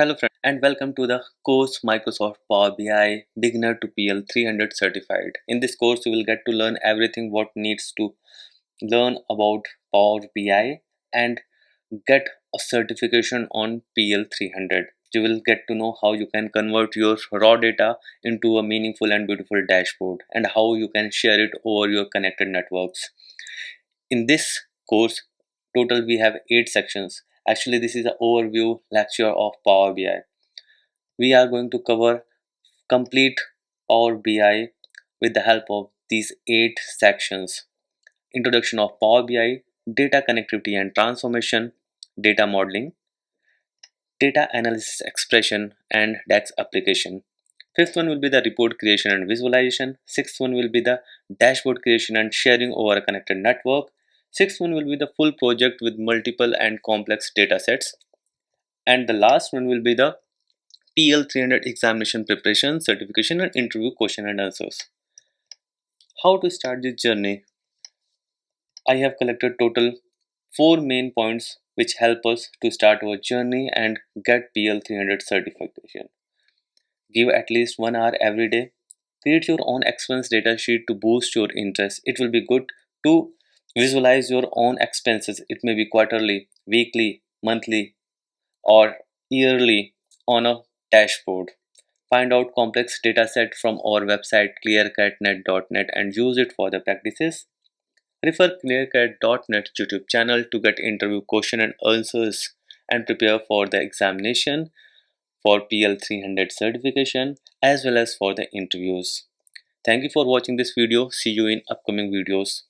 Hello friend and welcome to the course Microsoft Power BI Beginner to PL 300 Certified. In this course you will get to learn everything what needs to learn about Power BI and get a certification on PL 300. You will get to know how you can convert your raw data into a meaningful and beautiful dashboard and how you can share it over your connected networks. In this course, total we have 8 sections. Actually, this is an overview lecture of Power BI. We are going to cover complete Power BI with the help of these 8 sections. Introduction of Power BI, data connectivity and transformation, data modeling, data analysis expression and DAX application. Fifth one will be the report creation and visualization. Sixth one will be the dashboard creation and sharing over a connected network. Sixth one will be the full project with multiple and complex data sets. And the last one will be the PL 300 examination preparation, certification and interview question and answers. How to start this journey? I have collected total 4 main points which help us to start our journey and get PL 300 certification. Give at least 1 hour every day. Create your own expense data sheet to boost your interest. It will be good to visualize your own expenses. It may be quarterly, weekly, monthly, or yearly on a dashboard. Find out complex dataset from our website clearcatnet.net and use it for the practices. Refer clearcat.net YouTube channel to get interview question and answers and prepare for the examination for PL 300 certification as well as for the interviews. Thank you for watching this video. See you in upcoming videos.